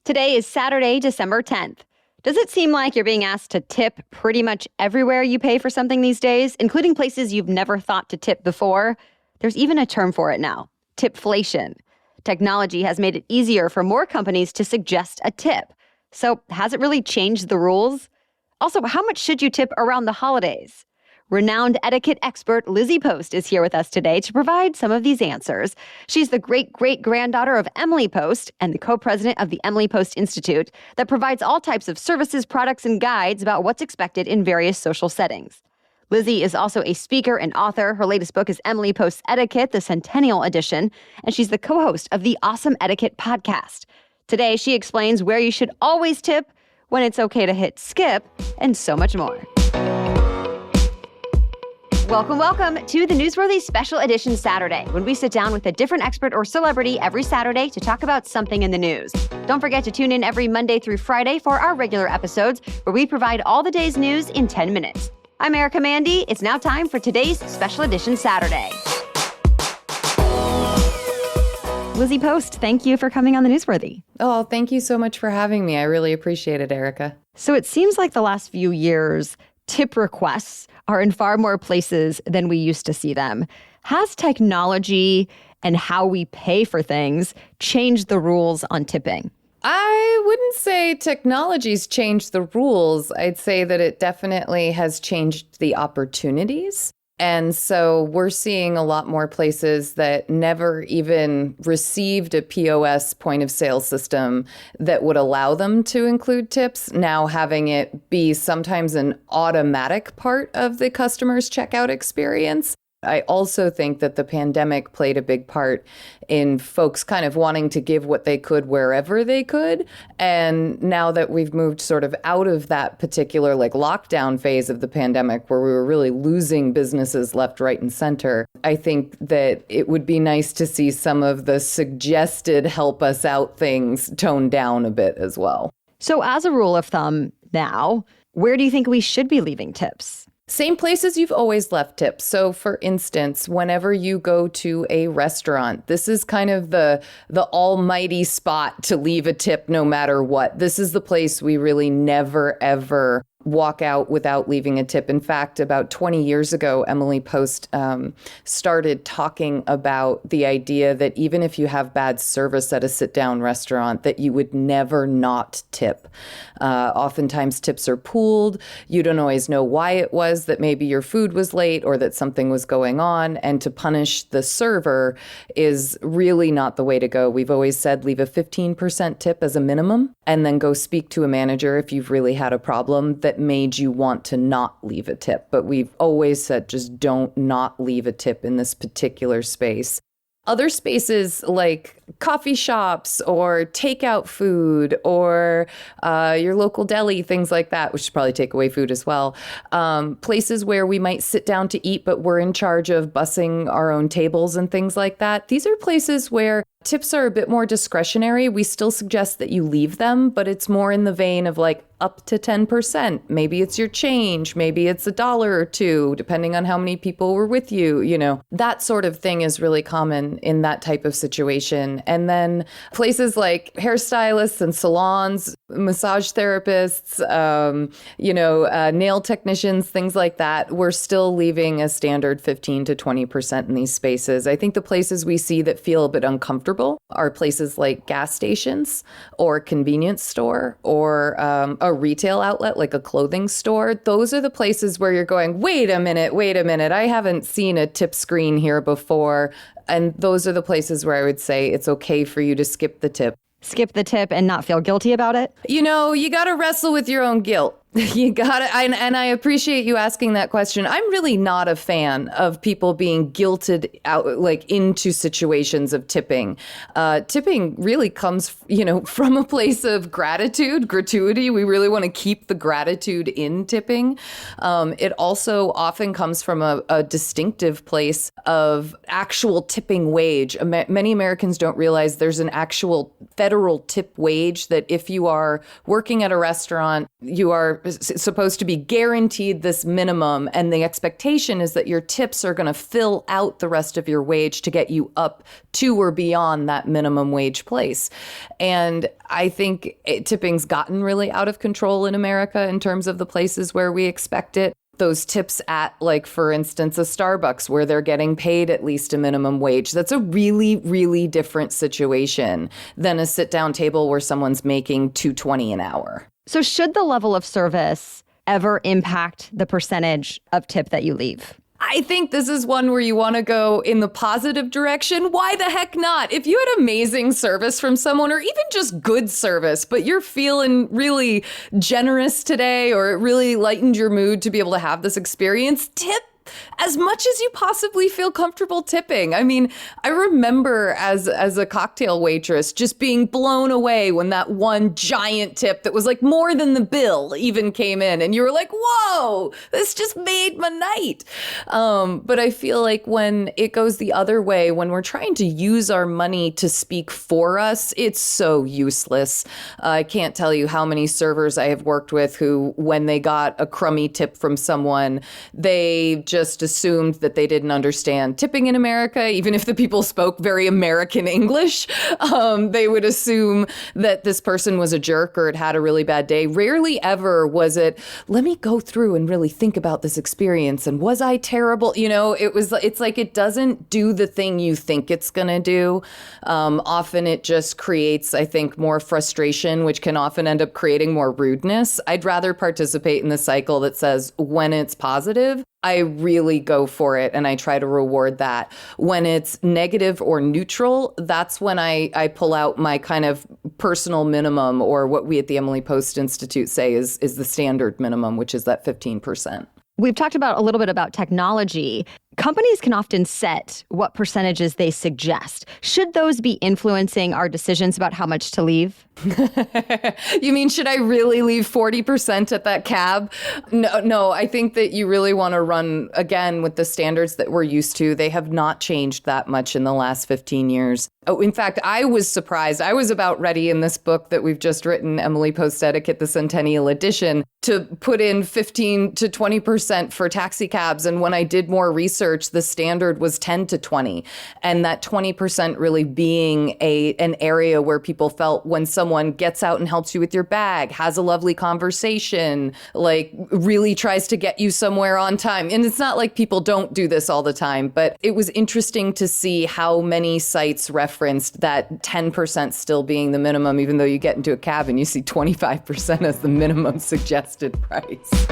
Today is Saturday, December 10th. Does it seem like you're being asked to tip pretty much everywhere you pay for something these days, including places you've never thought to tip before? There's even a term for it now, Tipflation. Technology has made it easier for more companies to suggest a tip. So has it really changed the rules? Also, how much should you tip around the holidays? Renowned etiquette expert Lizzie Post is here with us today to provide some of these answers. She's the great-great-granddaughter of Emily Post and the co-president of the Emily Post Institute that provides all types of services, products, and guides about what's expected in various social settings. Lizzie is also a speaker and author. Her latest book is Emily Post's Etiquette, the Centennial Edition, and she's the co-host of the Awesome Etiquette podcast. Today, she explains where you should always tip, when it's okay to hit skip, and so much more. Welcome to the Newsworthy Special Edition Saturday, when we sit down with a different expert or celebrity every Saturday to talk about something in the news. Don't forget to tune in every Monday through Friday for our regular episodes, where we provide all the day's news in 10 minutes. I'm Erica Mandy. It's now time for today's Special Edition Saturday. Lizzie Post, thank you for coming on the Newsworthy. Oh, thank you so much for having me. I really appreciate it, Erica. So it seems like the last few years, tip requests are in far more places than we used to see them. Has technology and how we pay for things changed the rules on tipping? I wouldn't say technology's changed the rules. I'd say that it definitely has changed the opportunities. And so we're seeing a lot more places that never even received a POS point of sale system that would allow them to include tips, now having it be sometimes an automatic part of the customer's checkout experience. I also think that the pandemic played a big part in folks kind of wanting to give what they could wherever they could. And now that we've moved sort of out of that particular lockdown phase of the pandemic where we were really losing businesses left, right, and center, I think that it would be nice to see some of the suggested help us out things toned down a bit as well. So as a rule of thumb now, where do you think we should be leaving tips? Same places you've always left tips. So for instance, whenever you go to a restaurant, this is kind of the almighty spot to leave a tip no matter what. This is the place we really never, ever walk out without leaving a tip. In fact, about 20 years ago, Emily Post started talking about the idea that even if you have bad service at a sit-down restaurant, that you would never not tip. Oftentimes tips are pooled. You don't always know why it was that maybe your food was late or that something was going on. And to punish the server is really not the way to go. We've always said leave a 15% tip as a minimum and then go speak to a manager if you've really had a problem that made you want to not leave a tip. But we've always said just don't not leave a tip in this particular space. Other spaces like coffee shops or takeout food or your local deli, things like that, which should probably take away food as well. Places where we might sit down to eat, but we're in charge of bussing our own tables and things like that. These are places where tips are a bit more discretionary. We still suggest that you leave them, but it's more in the vein of up to 10%. Maybe it's your change. Maybe it's $1 or $2, depending on how many people were with you. That sort of thing is really common in that type of situation. And then places like hairstylists and salons, massage therapists, nail technicians, things like that, we're still leaving a standard 15 to 20% in these spaces. I think the places we see that feel a bit uncomfortable are places like gas stations or a convenience store or a retail outlet like a clothing store. Those are the places where you're going, wait a minute, I haven't seen a tip screen here before. And those are the places where I would say it's okay for you to skip the tip. Skip the tip and not feel guilty about it? You got to wrestle with your own guilt. You got to, and I appreciate you asking that question. I'm really not a fan of people being guilted out, into situations of tipping. Tipping really comes, from a place of gratitude, gratuity. We really want to keep the gratitude in tipping. It also often comes from a distinctive place of actual tipping wage. Many Americans don't realize there's an actual federal tip wage that if you are working at a restaurant, you are supposed to be guaranteed this minimum, and the expectation is that your tips are going to fill out the rest of your wage to get you up to or beyond that minimum wage place. And I think tipping's gotten really out of control in America in terms of the places where we expect it. Those tips at, like, for instance, a Starbucks where they're getting paid at least a minimum wage. That's a really, really different situation than a sit-down table where someone's making $2.20 an hour. So should the level of service ever impact the percentage of tip that you leave? I think this is one where you want to go in the positive direction. Why the heck not? If you had amazing service from someone, or even just good service, but you're feeling really generous today, or it really lightened your mood to be able to have this experience, tip as much as you possibly feel comfortable tipping. I mean, I remember as a cocktail waitress just being blown away when that one giant tip that was like more than the bill even came in, and you were like, whoa, this just made my night. But I feel like when it goes the other way, when we're trying to use our money to speak for us, it's so useless. I can't tell you how many servers I have worked with who, when they got a crummy tip from someone, they just assumed that they didn't understand tipping in America. Even if the people spoke very American English, they would assume that this person was a jerk or had had a really bad day. Rarely ever was it, let me go through and really think about this experience. And was I terrible? You know, it's like it doesn't do the thing you think it's going to do. Often it just creates, I think, more frustration, which can often end up creating more rudeness. I'd rather participate in the cycle that says when it's positive, I really go for it and I try to reward that. When it's negative or neutral, that's when I pull out my kind of personal minimum, or what we at the Emily Post Institute say is the standard minimum, which is that 15%. We've talked about a little bit about technology. Companies can often set what percentages they suggest. Should those be influencing our decisions about how much to leave? You mean, should I really leave 40% at that cab? No, I think that you really want to run, again, with the standards that we're used to. They have not changed that much in the last 15 years. Oh, in fact, I was surprised. I was about ready in this book that we've just written, Emily Post Etiquette, the Centennial Edition, to put in 15 to 20% for taxi cabs. And when I did more research, the standard was 10 to 20. And that 20% really being an area where people felt when someone gets out and helps you with your bag, has a lovely conversation, like really tries to get you somewhere on time. And it's not like people don't do this all the time, but it was interesting to see how many sites referenced that 10% still being the minimum, even though you get into a cab and you see 25% as the minimum suggested price.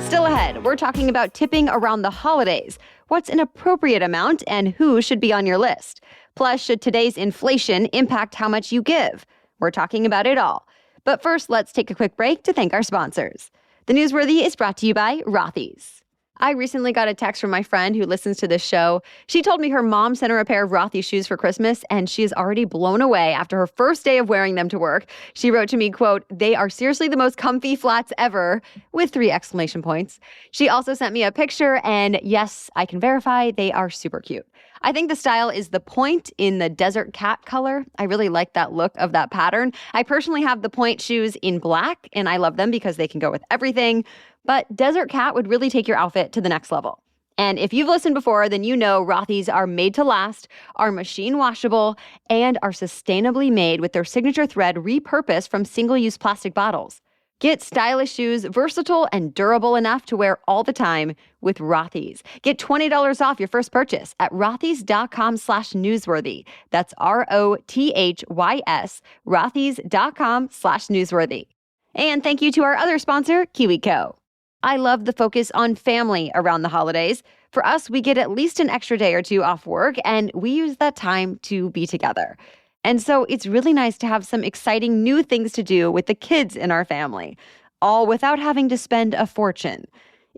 Still ahead, we're talking about tipping around the holidays. What's an appropriate amount and who should be on your list? Plus, should today's inflation impact how much you give? We're talking about it all. But first, let's take a quick break to thank our sponsors. The Newsworthy is brought to you by Rothy's. I recently got a text from my friend who listens to this show. She told me her mom sent her a pair of Rothy's shoes for Christmas, and she is already blown away after her first day of wearing them to work. She wrote to me, quote, "They are seriously the most comfy flats ever," with 3 exclamation points. She also sent me a picture, and yes, I can verify they are super cute. I think the style is the point in the desert cat color. I really like that look of that pattern. I personally have the point shoes in black, and I love them because they can go with everything. But desert cat would really take your outfit to the next level. And if you've listened before, then you know Rothy's are made to last, are machine washable, and are sustainably made with their signature thread repurposed from single-use plastic bottles. Get stylish shoes, versatile and durable enough to wear all the time with Rothy's. Get $20 off your first purchase at rothys.com/newsworthy. That's ROTHYS, rothys.com/newsworthy. And thank you to our other sponsor, KiwiCo. I love the focus on family around the holidays. For us, we get at least an extra day or 2 off work, and we use that time to be together. And so it's really nice to have some exciting new things to do with the kids in our family, all without having to spend a fortune.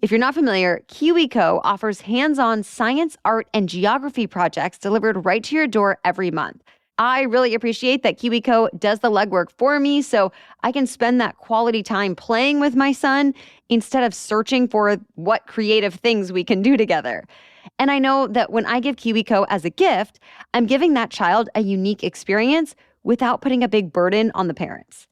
If you're not familiar, KiwiCo offers hands-on science, art, and geography projects delivered right to your door every month. I really appreciate that KiwiCo does the legwork for me so I can spend that quality time playing with my son instead of searching for what creative things we can do together. And I know that when I give KiwiCo as a gift, I'm giving that child a unique experience without putting a big burden on the parents.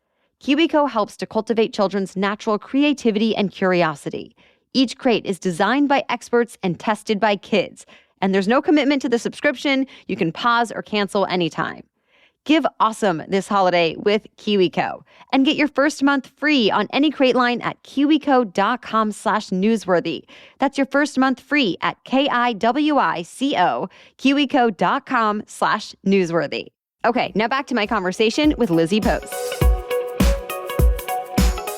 KiwiCo helps to cultivate children's natural creativity and curiosity. Each crate is designed by experts and tested by kids. And there's no commitment to the subscription. You can pause or cancel anytime. Give awesome this holiday with KiwiCo and get your first month free on any crate line at kiwico.com/newsworthy. That's your first month free at KIWICO, kiwico.com/newsworthy. Okay, now back to my conversation with Lizzie Post.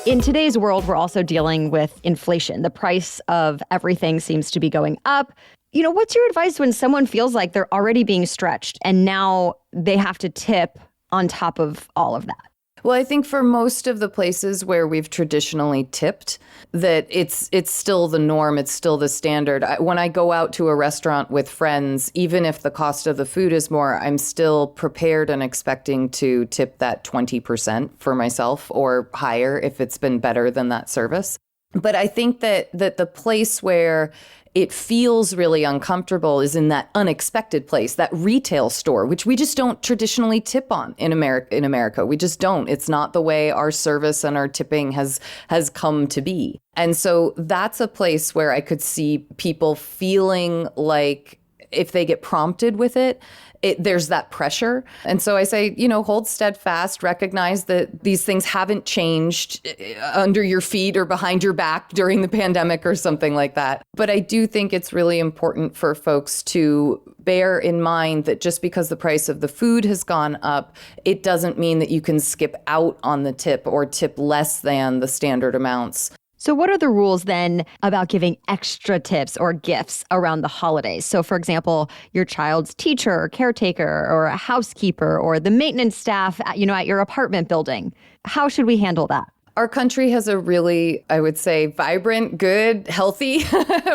In today's world, we're also dealing with inflation. The price of everything seems to be going up. What's your advice when someone feels like they're already being stretched and now they have to tip on top of all of that? Well, I think for most of the places where we've traditionally tipped, that it's still the norm, it's still the standard. When I go out to a restaurant with friends, even if the cost of the food is more, I'm still prepared and expecting to tip that 20% for myself or higher if it's been better than that service. But I think that the place where it feels really uncomfortable is in that unexpected place, that retail store, which we just don't traditionally tip on in America. We just don't. It's not the way our service and our tipping has come to be. And so that's a place where I could see people feeling like if they get prompted with it, there's that pressure. And so I say, hold steadfast, recognize that these things haven't changed under your feet or behind your back during the pandemic or something like that. But I do think it's really important for folks to bear in mind that just because the price of the food has gone up, it doesn't mean that you can skip out on the tip or tip less than the standard amounts. So what are the rules then about giving extra tips or gifts around the holidays? So for example, your child's teacher or caretaker or a housekeeper or the maintenance staff at your apartment building. How should we handle that? Our country has a really, I would say, vibrant, good, healthy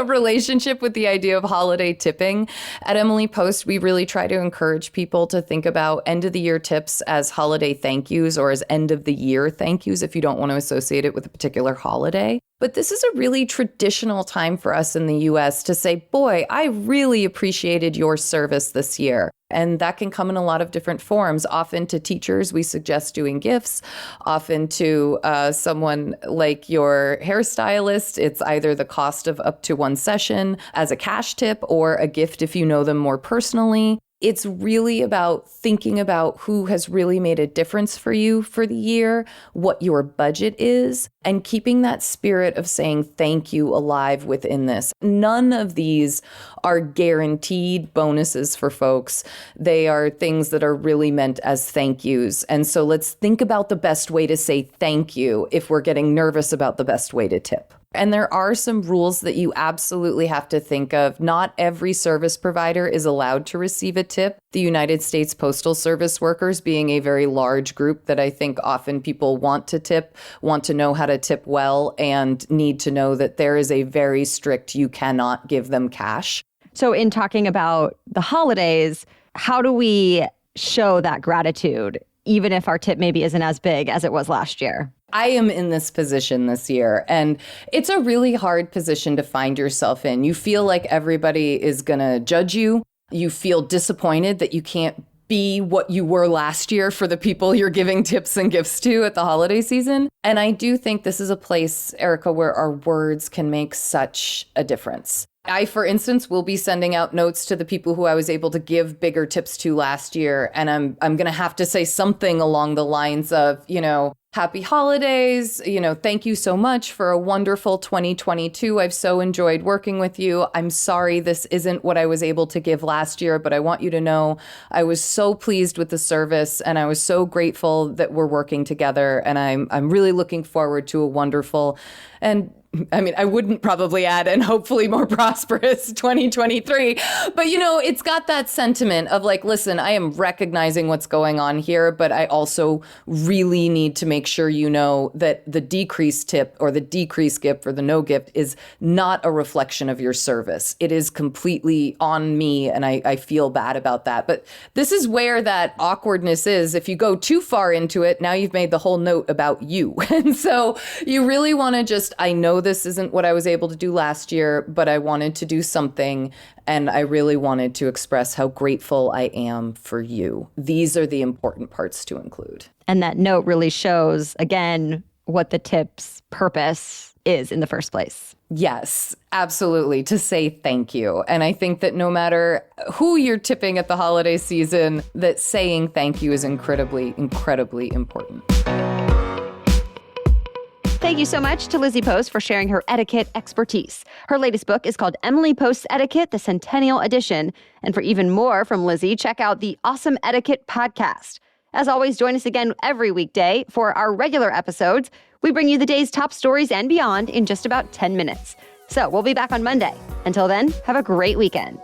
relationship with the idea of holiday tipping. At Emily Post, we really try to encourage people to think about end of the year tips as holiday thank yous or as end of the year thank yous if you don't want to associate it with a particular holiday. But this is a really traditional time for us in the U.S. to say, boy, I really appreciated your service this year. And that can come in a lot of different forms. Often to teachers, we suggest doing gifts. Often to someone like your hairstylist, it's either the cost of up to one session as a cash tip or a gift if you know them more personally. It's really about thinking about who has really made a difference for you for the year, what your budget is, and keeping that spirit of saying thank you alive within this. None of these are guaranteed bonuses for folks. They are things that are really meant as thank yous. And so let's think about the best way to say thank you if we're getting nervous about the best way to tip. And there are some rules that you absolutely have to think of. Not every service provider is allowed to receive a tip. The United States Postal Service workers being a very large group that I think often people want to tip, want to know how to tip well, and need to know that there is a very strict, you cannot give them cash. So in talking about the holidays, how do we show that gratitude, even if our tip maybe isn't as big as it was last year? I am in this position this year, and it's a really hard position to find yourself in. You feel like everybody is going to judge you. You feel disappointed that you can't be what you were last year for the people you're giving tips and gifts to at the holiday season. And I do think this is a place, Erica, where our words can make such a difference. I, for instance, will be sending out notes to the people who I was able to give bigger tips to last year. And I'm going to have to say something along the lines of, happy holidays, thank you so much for a wonderful 2022. I've so enjoyed working with you. I'm sorry this isn't what I was able to give last year, but I want you to know I was so pleased with the service and I was so grateful that we're working together. And I'm really looking forward to a wonderful and I wouldn't probably add and hopefully more prosperous 2023. But, it's got that sentiment of like, listen, I am recognizing what's going on here, but I also really need to make sure you know that the decreased tip or the decreased gift or the no gift is not a reflection of your service. It is completely on me, and I feel bad about that. But this is where that awkwardness is. If you go too far into it, now you've made the whole note about you. And so you really want to I know this isn't what I was able to do last year, but I wanted to do something, and I really wanted to express how grateful I am for you. These are the important parts to include. And that note really shows, again, what the tip's purpose is in the first place. Yes, absolutely, to say thank you. And I think that no matter who you're tipping at the holiday season, that saying thank you is incredibly, incredibly important. Thank you so much to Lizzie Post for sharing her etiquette expertise. Her latest book is called Emily Post's Etiquette, the Centennial Edition. And for even more from Lizzie, check out the Awesome Etiquette podcast. As always, join us again every weekday for our regular episodes. We bring you the day's top stories and beyond in just about 10 minutes. So we'll be back on Monday. Until then, have a great weekend.